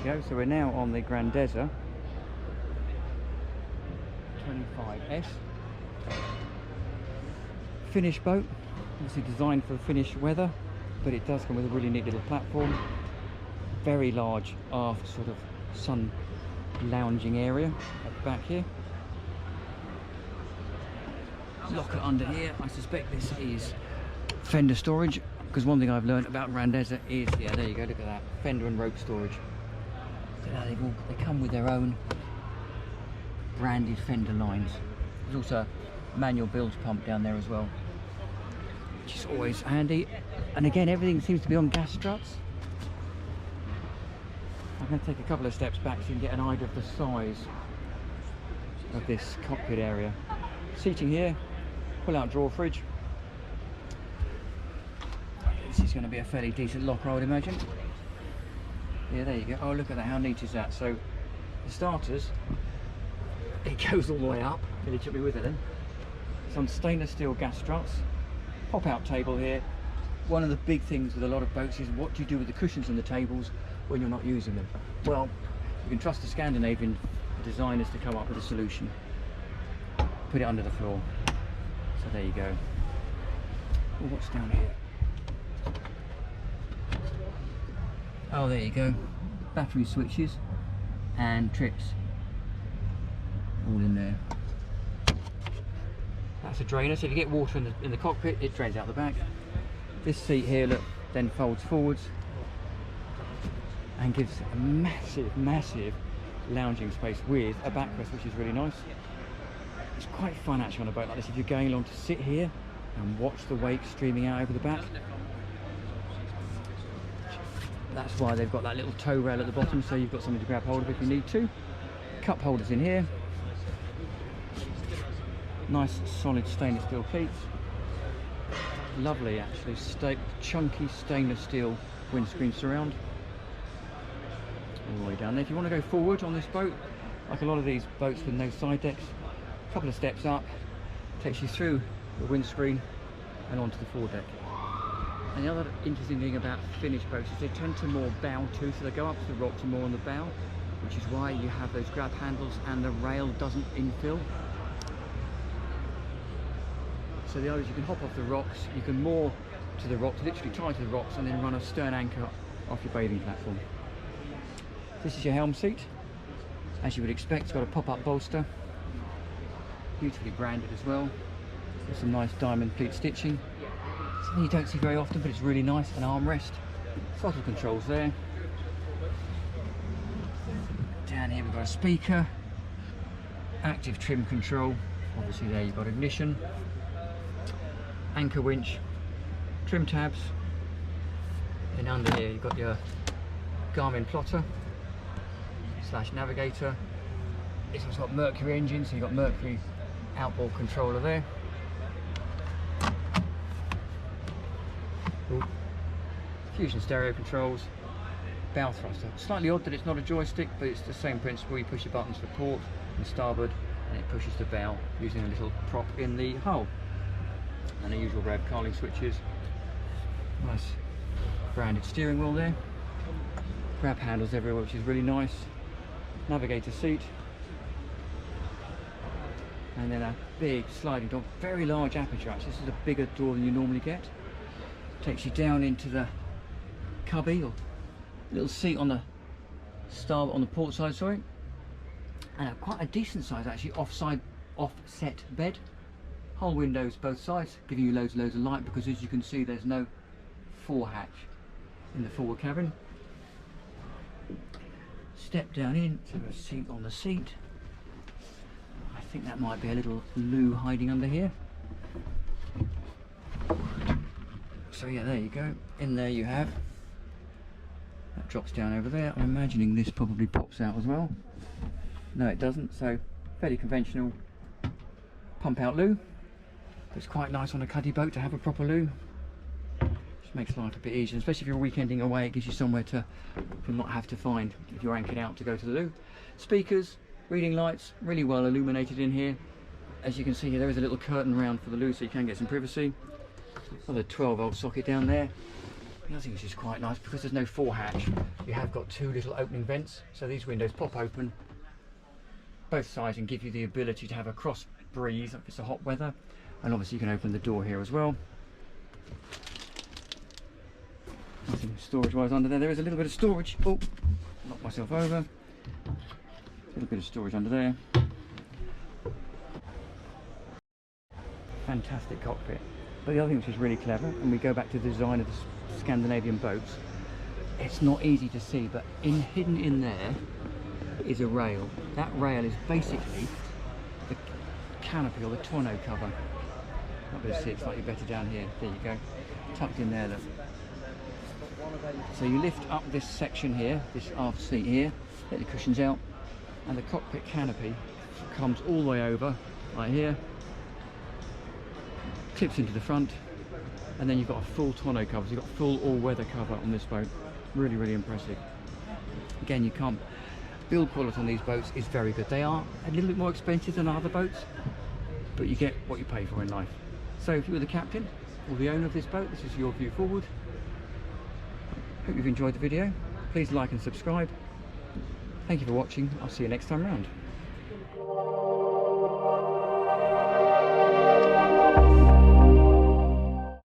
go. So we're now on the Grandezza 25S. Finnish boat, obviously designed for Finnish weather, but it does come with a really neat little platform. Very large aft sort of sun lounging area at the back here. Locker under here. I suspect this is fender storage, because one thing I've learned about Grandezza is, yeah, there you go, look at that, fender and rope storage. Look at that, they come with their own branded fender lines. There's also a manual bilge pump down there as well, which is always handy. And again, everything seems to be on gas struts. I'm going to take a couple of steps back so you can get an idea of the size of this cockpit area. Seating here, pull out drawer fridge. This is going to be a fairly decent locker, I would imagine. Yeah, there you go. Oh, look at that, how neat is that? So, for starters, it goes all the way up. Really took me with it then. Some stainless steel gas struts. Pop out table here. One of the big things with a lot of boats is what do you do with the cushions and the tables when you're not using them? Well, you can trust the Scandinavian designers to come up with a solution. Put it under the floor. So there you go. Oh, what's down here? Oh, there you go. Battery switches and trips. All in there. That's a drainer, so if you get water in the cockpit, it drains out the back. This seat here, look, then folds forwards and gives a massive lounging space with a backrest, which is really nice. It's quite fun actually on a boat like this if you're going along to sit here and watch the wake streaming out over the back. That's why they've got that little tow rail at the bottom, so you've got something to grab hold of if you need to. Cup holders in here. Nice solid stainless steel cleats. Lovely actually, chunky stainless steel windscreen surround. All the way down there. If you want to go forward on this boat, like a lot of these boats with no side decks, a couple of steps up, takes you through the windscreen and onto the foredeck. And the other interesting thing about Finnish boats is they tend to more bow to, so they go up to the rocks and more on the bow, which is why you have those grab handles and the rail doesn't infill. So the idea is you can hop off the rocks, you can moor to the rocks, literally tie to the rocks, and then run a stern anchor off your bathing platform. This is your helm seat. As you would expect, it's got a pop-up bolster. Beautifully branded as well. With some nice diamond pleat stitching. Something you don't see very often, but it's really nice. An armrest. Throttle controls there. Down here we've got a speaker. Active trim control. Obviously there you've got ignition. Anchor winch. Trim tabs. And under here you've got your Garmin plotter / navigator. This one's got Mercury engine, so you've got Mercury outboard controller there. Ooh. Fusion stereo controls. Bow thruster. Slightly odd that it's not a joystick, but it's the same principle. You push your buttons for port and starboard, and it pushes the bow using a little prop in the hull. And the usual rev carling switches. Nice branded steering wheel there. Grab handles everywhere, which is really nice. Navigator seat. And then a big sliding door, very large aperture actually. This is a bigger door than you normally get. Takes you down into the cubby, or little seat on the port side, sorry. And quite a decent size actually, offset bed. Whole windows both sides, giving you loads of light, because as you can see there's no forehatch in the forward cabin. Step down into a seat on the seat. I think that might be a little loo hiding under here. So yeah, there you go. In there you have, that drops down over there. I'm imagining this probably pops out as well. No, it doesn't. So fairly conventional pump out loo. But it's quite nice on a cuddy boat to have a proper loo. Just makes life a bit easier, especially if you're weekending away. It gives you somewhere to not have to find if you're anchored out to go to the loo. Speakers, reading lights, really well illuminated in here. As you can see here, there is a little curtain round for the loo, so you can get some privacy. Another 12-volt socket down there. The other thing which is quite nice, because there's no forehatch, you have got two little opening vents, so these windows pop open both sides and give you the ability to have a cross breeze if it's a hot weather. And obviously you can open the door here as well. Nothing storage wise under there. There is a little bit of storage. Oh, knocked myself over. A little bit of storage under there. Fantastic cockpit. But the other thing which is really clever, and we go back to the design of the Scandinavian boats, it's not easy to see, but hidden in there is a rail. That rail is basically the canopy or the tonneau cover. Might be able to see it slightly better down here. There you go, tucked in there. Look. So you lift up this section here, this aft seat here, let the cushions out, and the cockpit canopy comes all the way over, right here, clips into the front, and then you've got a full tonneau cover. So you've got full all-weather cover on this boat. Really, really impressive. Again, you can't. Build quality on these boats is very good. They are a little bit more expensive than other boats, but you get what you pay for in life. So if you were the captain or the owner of this boat, this is your view forward. Hope you've enjoyed the video. Please like and subscribe. Thank you for watching. I'll see you next time round.